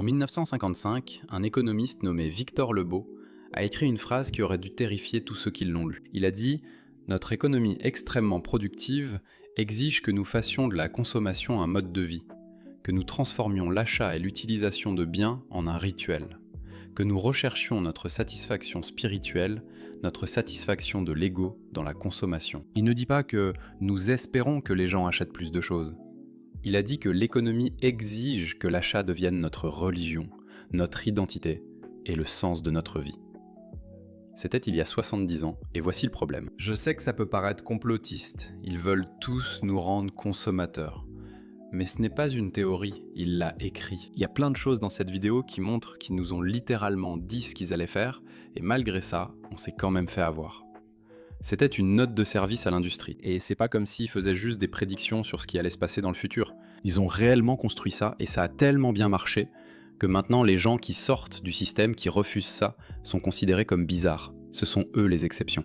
En 1955, un économiste nommé Victor Lebeau a écrit une phrase qui aurait dû terrifier tous ceux qui l'ont lu. Il a dit « Notre économie extrêmement productive exige que nous fassions de la consommation un mode de vie, que nous transformions l'achat et l'utilisation de biens en un rituel, que nous recherchions notre satisfaction spirituelle, notre satisfaction de l'ego dans la consommation. » Il ne dit pas que nous espérons que les gens achètent plus de choses. Il a dit que l'économie exige que l'achat devienne notre religion, notre identité et le sens de notre vie. C'était il y a 70 ans, et voici le problème. Je sais que ça peut paraître complotiste, ils veulent tous nous rendre consommateurs. Mais ce n'est pas une théorie, il l'a écrit. Il y a plein de choses dans cette vidéo qui montrent qu'ils nous ont littéralement dit ce qu'ils allaient faire, et malgré ça, on s'est quand même fait avoir. C'était une note de service à l'industrie. Et c'est pas comme s'ils faisaient juste des prédictions sur ce qui allait se passer dans le futur. Ils ont réellement construit ça, et ça a tellement bien marché, que maintenant les gens qui sortent du système, qui refusent ça, sont considérés comme bizarres. Ce sont eux les exceptions.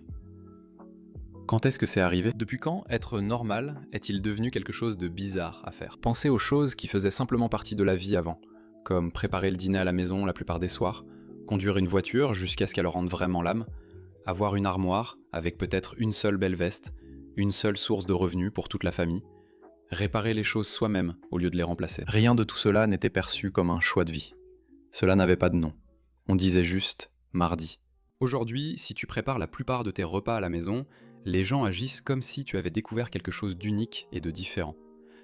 Quand est-ce que c'est arrivé ? Depuis quand être normal est-il devenu quelque chose de bizarre à faire ? Pensez aux choses qui faisaient simplement partie de la vie avant, comme préparer le dîner à la maison la plupart des soirs, conduire une voiture jusqu'à ce qu'elle rende vraiment l'âme, avoir une armoire avec peut-être une seule belle veste, une seule source de revenus pour toute la famille, réparer les choses soi-même au lieu de les remplacer. Rien de tout cela n'était perçu comme un choix de vie. Cela n'avait pas de nom. On disait juste « mardi ». Aujourd'hui, si tu prépares la plupart de tes repas à la maison, les gens agissent comme si tu avais découvert quelque chose d'unique et de différent.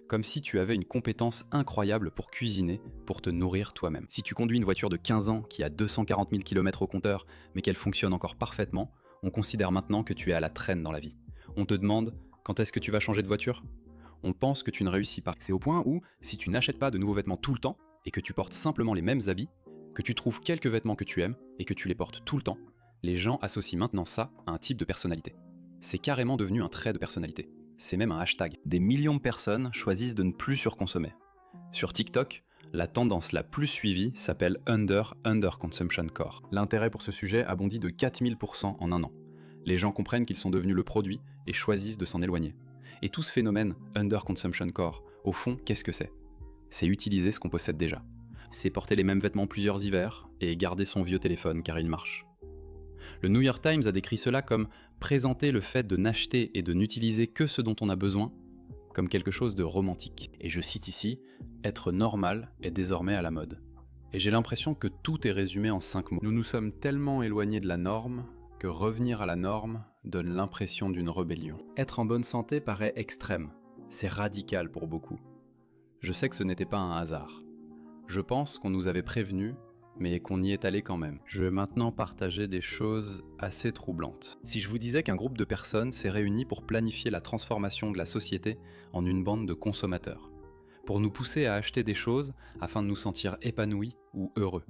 Comme si tu avais une compétence incroyable pour cuisiner, pour te nourrir toi-même. Si tu conduis une voiture de 15 ans qui a 240 000 km au compteur, mais qu'elle fonctionne encore parfaitement, on considère maintenant que tu es à la traîne dans la vie. On te demande « quand est-ce que tu vas changer de voiture ?» On pense que tu ne réussis pas. C'est au point où, si tu n'achètes pas de nouveaux vêtements tout le temps, et que tu portes simplement les mêmes habits, que tu trouves quelques vêtements que tu aimes, et que tu les portes tout le temps, les gens associent maintenant ça à un type de personnalité. C'est carrément devenu un trait de personnalité. C'est même un hashtag. Des millions de personnes choisissent de ne plus surconsommer. Sur TikTok, la tendance la plus suivie s'appelle Under Consumption Core. L'intérêt pour ce sujet a bondi de 4000% en un an. Les gens comprennent qu'ils sont devenus le produit et choisissent de s'en éloigner. Et tout ce phénomène Under Consumption Core, au fond, qu'est-ce que c'est ? C'est utiliser ce qu'on possède déjà. C'est porter les mêmes vêtements plusieurs hivers et garder son vieux téléphone car il marche. Le New York Times a décrit cela comme présenter le fait de n'acheter et de n'utiliser que ce dont on a besoin comme quelque chose de romantique. Et je cite ici, « Être normal est désormais à la mode ». Et j'ai l'impression que tout est résumé en 5 mots. Nous nous sommes tellement éloignés de la norme que revenir à la norme donne l'impression d'une rébellion. Être en bonne santé paraît extrême, c'est radical pour beaucoup. Je sais que ce n'était pas un hasard. Je pense qu'on nous avait prévenus, mais qu'on y est allé quand même. Je vais maintenant partager des choses assez troublantes. Si je vous disais qu'un groupe de personnes s'est réuni pour planifier la transformation de la société en une bande de consommateurs, pour nous pousser à acheter des choses afin de nous sentir épanouis ou heureux,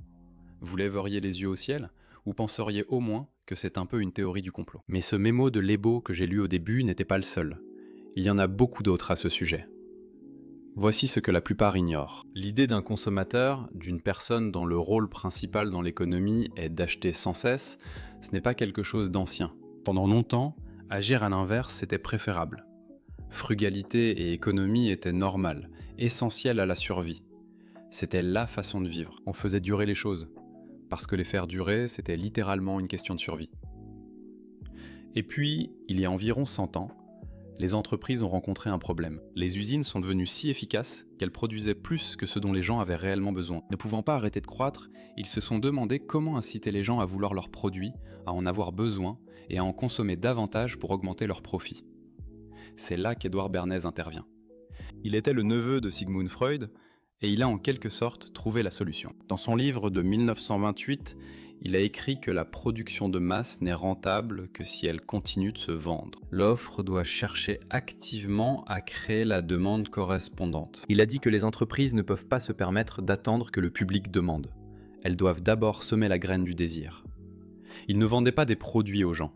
vous lèveriez les yeux au ciel ou penseriez au moins que c'est un peu une théorie du complot. Mais ce mémo de Lebeau que j'ai lu au début n'était pas le seul. Il y en a beaucoup d'autres à ce sujet. Voici ce que la plupart ignorent. L'idée d'un consommateur, d'une personne dont le rôle principal dans l'économie est d'acheter sans cesse, ce n'est pas quelque chose d'ancien. Pendant longtemps, agir à l'inverse c'était préférable. Frugalité et économie étaient normales, essentielles à la survie. C'était la façon de vivre. On faisait durer les choses, parce que les faire durer, c'était littéralement une question de survie. Et puis, il y a environ 100 ans, les entreprises ont rencontré un problème. Les usines sont devenues si efficaces qu'elles produisaient plus que ce dont les gens avaient réellement besoin. Ne pouvant pas arrêter de croître, ils se sont demandé comment inciter les gens à vouloir leurs produits, à en avoir besoin et à en consommer davantage pour augmenter leurs profits. C'est là qu'Édouard Bernays intervient. Il était le neveu de Sigmund Freud et il a en quelque sorte trouvé la solution. Dans son livre de 1928, il a écrit que la production de masse n'est rentable que si elle continue de se vendre. L'offre doit chercher activement à créer la demande correspondante. Il a dit que les entreprises ne peuvent pas se permettre d'attendre que le public demande. Elles doivent d'abord semer la graine du désir. Il ne vendait pas des produits aux gens,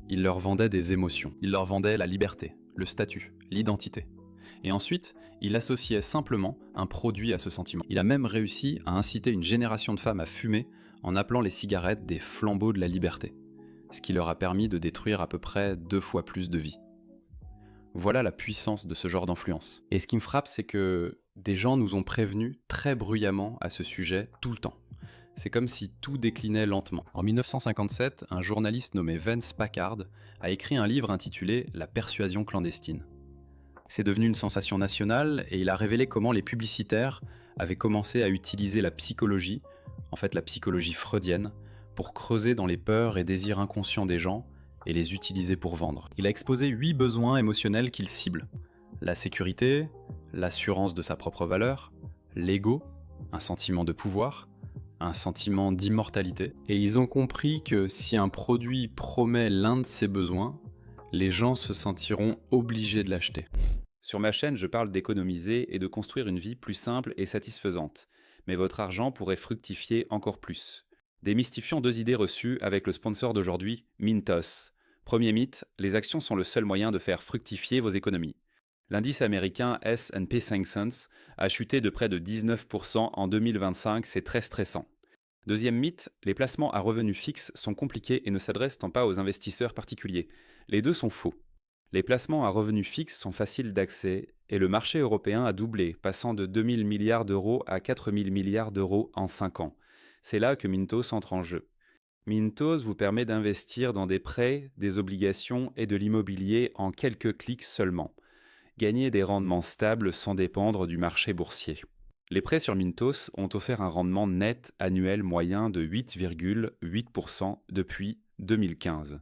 il leur vendait des émotions. Il leur vendait la liberté, le statut, l'identité. Et ensuite, il associait simplement un produit à ce sentiment. Il a même réussi à inciter une génération de femmes à fumer en appelant les cigarettes des flambeaux de la liberté, ce qui leur a permis de détruire à peu près 2 fois plus de vies. Voilà la puissance de ce genre d'influence. Et ce qui me frappe, c'est que Des gens nous ont prévenus très bruyamment à ce sujet tout le temps. C'est comme si tout déclinait lentement. En 1957, un journaliste nommé Vance Packard a écrit un livre intitulé « La persuasion clandestine ». C'est devenu une sensation nationale et il a révélé comment les publicitaires avaient commencé à utiliser la psychologie, en fait la psychologie freudienne, pour creuser dans les peurs et désirs inconscients des gens et les utiliser pour vendre. Il a exposé 8 besoins émotionnels qu'il cible. La sécurité, l'assurance de sa propre valeur, l'ego, un sentiment de pouvoir, un sentiment d'immortalité. Et ils ont compris que si un produit promet l'un de ces besoins, les gens se sentiront obligés de l'acheter. Sur ma chaîne, je parle d'économiser et de construire une vie plus simple et satisfaisante. Mais votre argent pourrait fructifier encore plus. Démystifions 2 idées reçues avec le sponsor d'aujourd'hui, Mintos. Premier mythe, les actions sont le seul moyen de faire fructifier vos économies. L'indice américain S&P 500 a chuté de près de 19% en 2025, c'est très stressant. Deuxième mythe, les placements à revenus fixes sont compliqués et ne s'adressent pas aux investisseurs particuliers. Les deux sont faux. Les placements à revenus fixes sont faciles d'accès et le marché européen a doublé, passant de 2 000 milliards d'euros à 4 000 milliards d'euros en 5 ans. C'est là que Mintos entre en jeu. Mintos vous permet d'investir dans des prêts, des obligations et de l'immobilier en quelques clics seulement. Gagner des rendements stables sans dépendre du marché boursier. Les prêts sur Mintos ont offert un rendement net annuel moyen de 8,8% depuis 2015.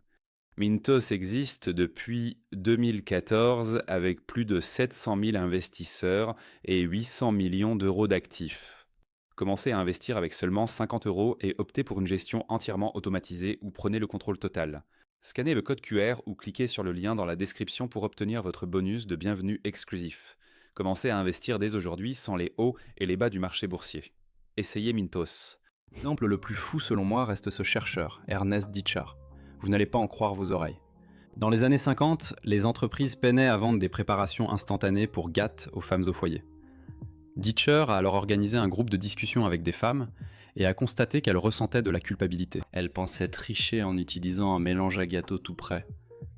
Mintos existe depuis 2014 avec plus de 700 000 investisseurs et 800 millions d'euros d'actifs. Commencez à investir avec seulement 50 € et optez pour une gestion entièrement automatisée ou prenez le contrôle total. Scannez le code QR ou cliquez sur le lien dans la description pour obtenir votre bonus de bienvenue exclusif. Commencez à investir dès aujourd'hui sans les hauts et les bas du marché boursier. Essayez Mintos. L'exemple le plus fou selon moi reste ce chercheur, Ernest Ditchar. Vous n'allez pas en croire vos oreilles. Dans les années 50, les entreprises peinaient à vendre des préparations instantanées pour GATT aux femmes au foyer. Ditcher a alors organisé un groupe de discussion avec des femmes et a constaté qu'elles ressentaient de la culpabilité. Elles pensaient tricher en utilisant un mélange à gâteau tout prêt,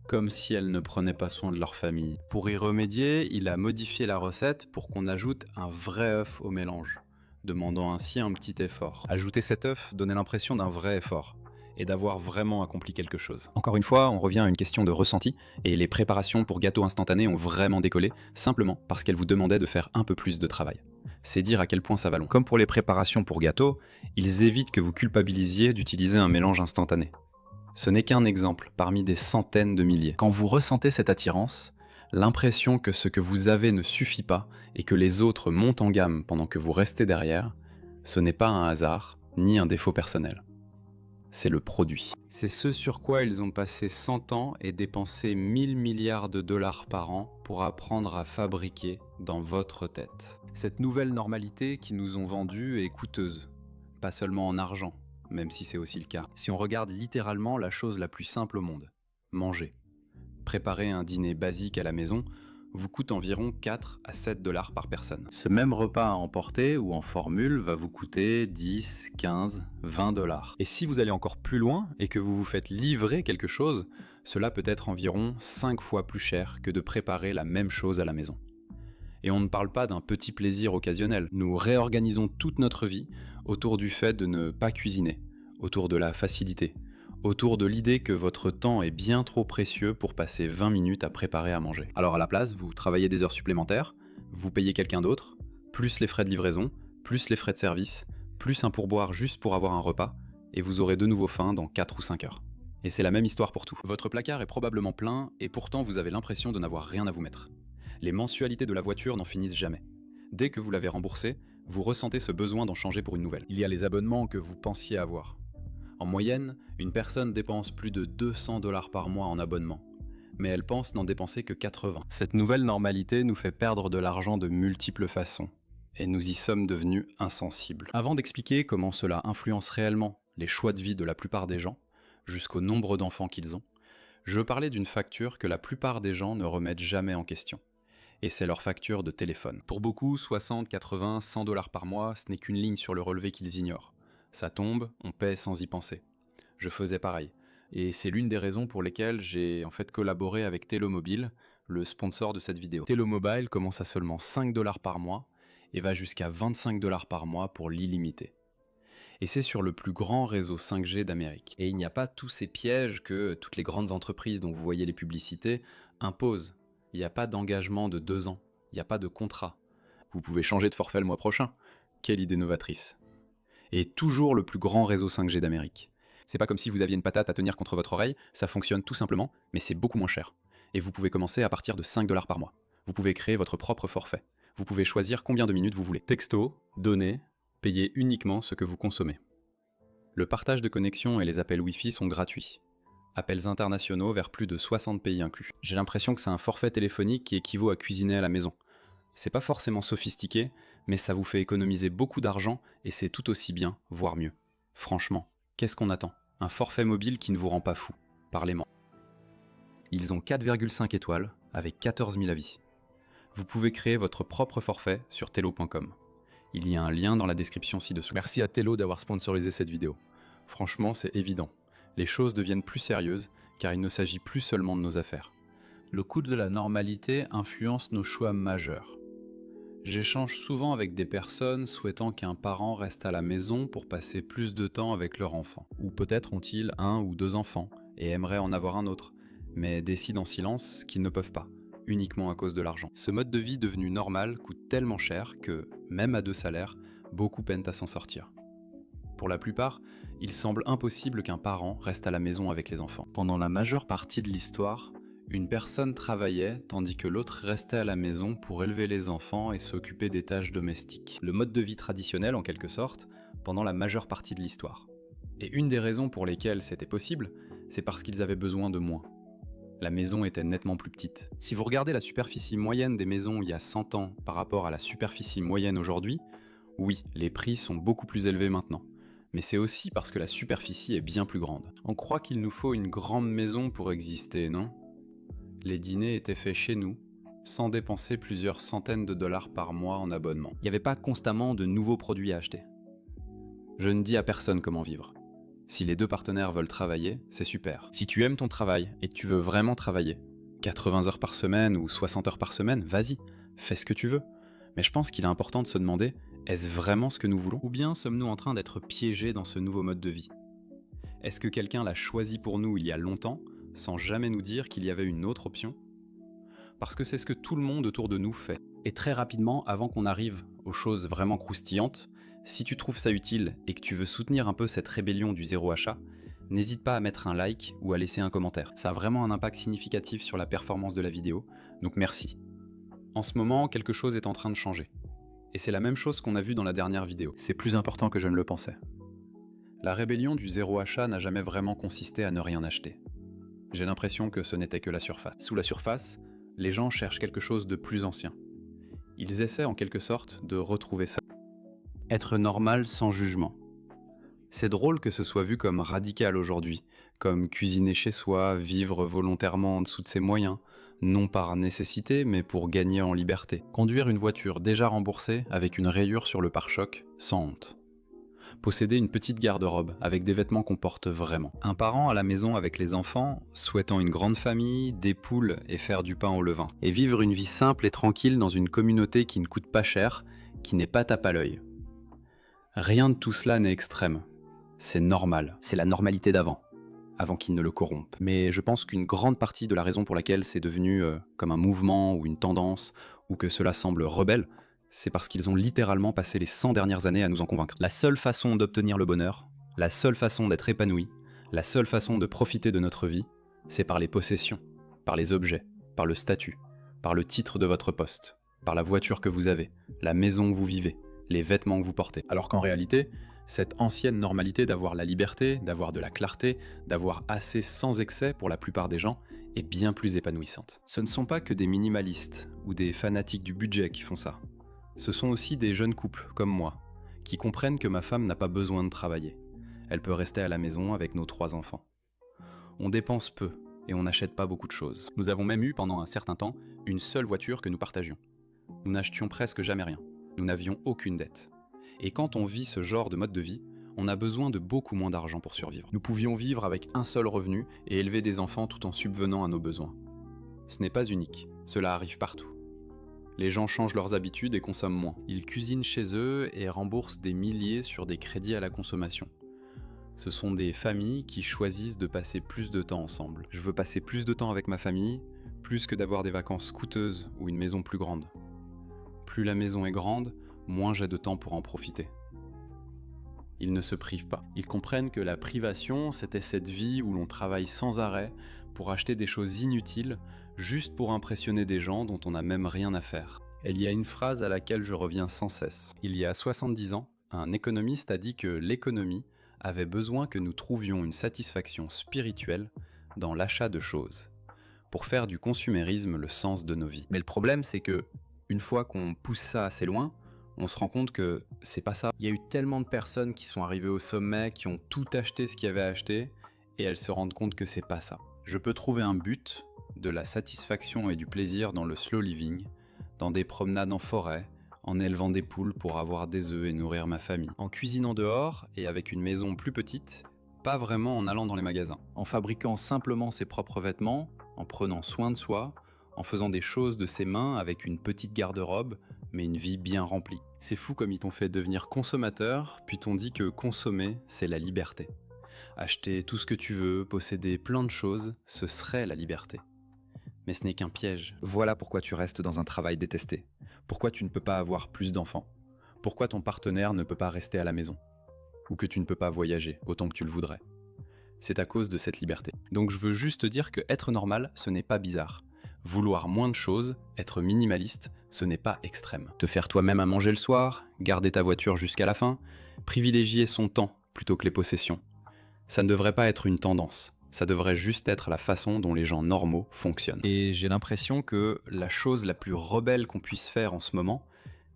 comme si elles ne prenaient pas soin de leur famille. Pour y remédier, il a modifié la recette pour qu'on ajoute un vrai œuf au mélange, demandant ainsi un petit effort. Ajouter cet œuf donnait l'impression d'un vrai effort et d'avoir vraiment accompli quelque chose. Encore une fois, on revient à une question de ressenti, et les préparations pour gâteaux instantanés ont vraiment décollé, simplement parce qu'elles vous demandaient de faire un peu plus de travail. C'est dire à quel point ça va long. Comme pour les préparations pour gâteaux, ils évitent que vous culpabilisiez d'utiliser un mélange instantané. Ce n'est qu'un exemple parmi des centaines de milliers. Quand vous ressentez cette attirance, l'impression que ce que vous avez ne suffit pas et que les autres montent en gamme pendant que vous restez derrière, ce n'est pas un hasard, ni un défaut personnel. C'est le produit. C'est ce sur quoi ils ont passé 100 ans et dépensé 1000 milliards de dollars par an pour apprendre à fabriquer dans votre tête. Cette nouvelle normalité qu'ils nous ont vendue est coûteuse, pas seulement en argent, même si c'est aussi le cas. Si on regarde littéralement la chose la plus simple au monde, manger. Préparer un dîner basique à la maison vous coûte environ 4 à 7 dollars par personne. Ce même repas à emporter ou en formule va vous coûter 10, 15, 20 dollars. Et si vous allez encore plus loin et que vous vous faites livrer quelque chose, cela peut être environ 5 fois plus cher que de préparer la même chose à la maison. Et on ne parle pas d'un petit plaisir occasionnel. Nous réorganisons toute notre vie autour du fait de ne pas cuisiner, autour de la facilité, autour de l'idée que votre temps est bien trop précieux pour passer 20 minutes à préparer à manger. Alors à la place, vous travaillez des heures supplémentaires, vous payez quelqu'un d'autre, plus les frais de livraison, plus les frais de service, plus un pourboire juste pour avoir un repas, et vous aurez de nouveau faim dans 4 ou 5 heures. Et c'est la même histoire pour tout. Votre placard est probablement plein, et pourtant vous avez l'impression de n'avoir rien à vous mettre. Les mensualités de la voiture n'en finissent jamais. Dès que vous l'avez remboursée, vous ressentez ce besoin d'en changer pour une nouvelle. Il y a les abonnements que vous pensiez avoir. En moyenne, une personne dépense plus de 200 dollars par mois en abonnement, mais elle pense n'en dépenser que 80. Cette nouvelle normalité nous fait perdre de l'argent de multiples façons, et nous y sommes devenus insensibles. Avant d'expliquer comment cela influence réellement les choix de vie de la plupart des gens, jusqu'au nombre d'enfants qu'ils ont, je veux parler d'une facture que la plupart des gens ne remettent jamais en question. Et c'est leur facture de téléphone. Pour beaucoup, 60, 80, 100 dollars par mois, ce n'est qu'une ligne sur le relevé qu'ils ignorent. Ça tombe, on paie sans y penser. Je faisais pareil. Et c'est l'une des raisons pour lesquelles j'ai en fait collaboré avec Telomobile, le sponsor de cette vidéo. Telomobile commence à seulement 5 dollars par mois et va jusqu'à 25 $ par mois pour l'illimité. Et c'est sur le plus grand réseau 5G d'Amérique. Et il n'y a pas tous ces pièges que toutes les grandes entreprises dont vous voyez les publicités imposent. Il n'y a pas d'engagement de 2 ans, il n'y a pas de contrat. Vous pouvez changer de forfait le mois prochain. Quelle idée novatrice. Et toujours le plus grand réseau 5G d'Amérique. C'est pas comme si vous aviez une patate à tenir contre votre oreille, ça fonctionne tout simplement, mais c'est beaucoup moins cher. Et vous pouvez commencer à partir de 5 $ par mois. Vous pouvez créer votre propre forfait. Vous pouvez choisir combien de minutes vous voulez. Texto, données, payez uniquement ce que vous consommez. Le partage de connexion et les appels Wi-Fi sont gratuits. Appels internationaux vers plus de 60 pays inclus. J'ai l'impression que c'est un forfait téléphonique qui équivaut à cuisiner à la maison. C'est pas forcément sophistiqué, mais ça vous fait économiser beaucoup d'argent et c'est tout aussi bien, voire mieux. Franchement, qu'est-ce qu'on attend? Un forfait mobile qui ne vous rend pas fou. Parlez-moi. Ils ont 4,5 étoiles avec 14 000 avis. Vous pouvez créer votre propre forfait sur tello.com. Il y a un lien dans la description ci-dessous. Merci à Tello d'avoir sponsorisé cette vidéo. Franchement, c'est évident. Les choses deviennent plus sérieuses car il ne s'agit plus seulement de nos affaires. Le coût de la normalité influence nos choix majeurs. J'échange souvent avec des personnes souhaitant qu'un parent reste à la maison pour passer plus de temps avec leur enfant. Ou peut-être ont-ils 1 ou 2 enfants et aimeraient en avoir un autre, mais décident en silence qu'ils ne peuvent pas, uniquement à cause de l'argent. Ce mode de vie devenu normal coûte tellement cher que, même à 2 salaires, beaucoup peinent à s'en sortir. Pour la plupart, il semble impossible qu'un parent reste à la maison avec les enfants. Pendant la majeure partie de l'histoire, une personne travaillait tandis que l'autre restait à la maison pour élever les enfants et s'occuper des tâches domestiques. Le mode de vie traditionnel en quelque sorte, pendant la majeure partie de l'histoire. Et une des raisons pour lesquelles c'était possible, c'est parce qu'ils avaient besoin de moins. La maison était nettement plus petite. Si vous regardez la superficie moyenne des maisons il y a 100 ans par rapport à la superficie moyenne aujourd'hui, oui, les prix sont beaucoup plus élevés maintenant. Mais c'est aussi parce que la superficie est bien plus grande. On croit qu'il nous faut une grande maison pour exister, non ? Les dîners étaient faits chez nous, sans dépenser plusieurs centaines de dollars par mois en abonnement. Il n'y avait pas constamment de nouveaux produits à acheter. Je ne dis à personne comment vivre. Si les 2 partenaires veulent travailler, c'est super. Si tu aimes ton travail et que tu veux vraiment travailler, 80 heures par semaine ou 60 heures par semaine, vas-y, fais ce que tu veux. Mais je pense qu'il est important de se demander, est-ce vraiment ce que nous voulons? Ou bien sommes-nous en train d'être piégés dans ce nouveau mode de vie? Est-ce que quelqu'un l'a choisi pour nous il y a longtemps, sans jamais nous dire qu'il y avait une autre option? Parce que c'est ce que tout le monde autour de nous fait. Et très rapidement, avant qu'on arrive aux choses vraiment croustillantes, si tu trouves ça utile et que tu veux soutenir un peu cette rébellion du zéro achat, n'hésite pas à mettre un like ou à laisser un commentaire. Ça a vraiment un impact significatif sur la performance de la vidéo, donc merci. En ce moment, quelque chose est en train de changer. Et c'est la même chose qu'on a vu dans la dernière vidéo. C'est plus important que je ne le pensais. La rébellion du zéro achat n'a jamais vraiment consisté à ne rien acheter. J'ai l'impression que ce n'était que la surface. Sous la surface, les gens cherchent quelque chose de plus ancien. Ils essaient en quelque sorte de retrouver ça. Être normal sans jugement. C'est drôle que ce soit vu comme radical aujourd'hui, comme cuisiner chez soi, vivre volontairement en dessous de ses moyens, non par nécessité mais pour gagner en liberté. Conduire une voiture déjà remboursée avec une rayure sur le pare-choc, sans honte. Posséder une petite garde-robe avec des vêtements qu'on porte vraiment. Un parent à la maison avec les enfants, souhaitant une grande famille, des poules et faire du pain au levain. Et vivre une vie simple et tranquille dans une communauté qui ne coûte pas cher, qui n'est pas tape à l'œil. Rien de tout cela n'est extrême. C'est normal, c'est la normalité d'avant, avant qu'ils ne le corrompent. Mais je pense qu'une grande partie de la raison pour laquelle c'est devenu comme un mouvement ou une tendance, ou que cela semble rebelle, c'est parce qu'ils ont littéralement passé les 100 dernières années à nous en convaincre. La seule façon d'obtenir le bonheur, la seule façon d'être épanoui, la seule façon de profiter de notre vie, c'est par les possessions, par les objets, par le statut, par le titre de votre poste, par la voiture que vous avez, la maison où vous vivez, les vêtements que vous portez. Alors qu'en réalité, cette ancienne normalité d'avoir la liberté, d'avoir de la clarté, d'avoir assez sans excès pour la plupart des gens, est bien plus épanouissante. Ce ne sont pas que des minimalistes ou des fanatiques du budget qui font ça. Ce sont aussi des jeunes couples, comme moi, qui comprennent que ma femme n'a pas besoin de travailler. Elle peut rester à la maison avec nos 3 enfants. On dépense peu et on n'achète pas beaucoup de choses. Nous avons même eu, pendant un certain temps, une seule voiture que nous partagions. Nous n'achetions presque jamais rien. Nous n'avions aucune dette. Et quand on vit ce genre de mode de vie, on a besoin de beaucoup moins d'argent pour survivre. Nous pouvions vivre avec un seul revenu et élever des enfants tout en subvenant à nos besoins. Ce n'est pas unique, cela arrive partout. Les gens changent leurs habitudes et consomment moins. Ils cuisinent chez eux et remboursent des milliers sur des crédits à la consommation. Ce sont des familles qui choisissent de passer plus de temps ensemble. Je veux passer plus de temps avec ma famille, plus que d'avoir des vacances coûteuses ou une maison plus grande. Plus la maison est grande, moins j'ai de temps pour en profiter. Ils ne se privent pas. Ils comprennent que la privation, c'était cette vie où l'on travaille sans arrêt pour acheter des choses inutiles, juste pour impressionner des gens dont on n'a même rien à faire. Il y a une phrase à laquelle je reviens sans cesse. Il y a 70 ans, un économiste a dit que l'économie avait besoin que nous trouvions une satisfaction spirituelle dans l'achat de choses, pour faire du consumérisme le sens de nos vies. Mais le problème, c'est que, une fois qu'on pousse ça assez loin, on se rend compte que c'est pas ça. Il y a eu tellement de personnes qui sont arrivées au sommet, qui ont tout acheté ce qu'il y avait à acheter, et elles se rendent compte que c'est pas ça. Je peux trouver un but, de la satisfaction et du plaisir dans le slow living, dans des promenades en forêt, en élevant des poules pour avoir des œufs et nourrir ma famille, en cuisinant dehors et avec une maison plus petite, pas vraiment en allant dans les magasins, en fabriquant simplement ses propres vêtements, en prenant soin de soi, en faisant des choses de ses mains avec une petite garde-robe, mais une vie bien remplie. C'est fou comme ils t'ont fait devenir consommateur, puis t'ont dit que consommer, c'est la liberté. Acheter tout ce que tu veux, posséder plein de choses, ce serait la liberté. Mais ce n'est qu'un piège. Voilà pourquoi tu restes dans un travail détesté. Pourquoi tu ne peux pas avoir plus d'enfants. Pourquoi ton partenaire ne peut pas rester à la maison. Ou que tu ne peux pas voyager autant que tu le voudrais. C'est à cause de cette liberté. Donc je veux juste te dire que être normal, ce n'est pas bizarre. Vouloir moins de choses, être minimaliste, ce n'est pas extrême. Te faire toi-même à manger le soir, garder ta voiture jusqu'à la fin, privilégier son temps plutôt que les possessions. Ça ne devrait pas être une tendance. Ça devrait juste être la façon dont les gens normaux fonctionnent. Et j'ai l'impression que la chose la plus rebelle qu'on puisse faire en ce moment,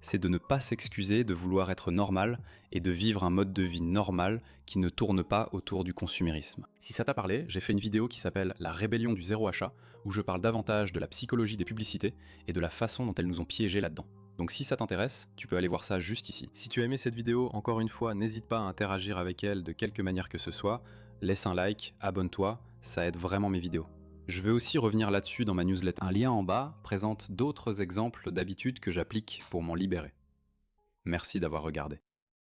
c'est de ne pas s'excuser de vouloir être normal et de vivre un mode de vie normal qui ne tourne pas autour du consumérisme. Si ça t'a parlé, j'ai fait une vidéo qui s'appelle « La rébellion du zéro achat » où je parle davantage de la psychologie des publicités et de la façon dont elles nous ont piégés là-dedans. Donc si ça t'intéresse, tu peux aller voir ça juste ici. Si tu as aimé cette vidéo, encore une fois, n'hésite pas à interagir avec elle de quelque manière que ce soit. Laisse un like, abonne-toi, ça aide vraiment mes vidéos. Je vais aussi revenir là-dessus dans ma newsletter. Un lien en bas présente d'autres exemples d'habitudes que j'applique pour m'en libérer. Merci d'avoir regardé.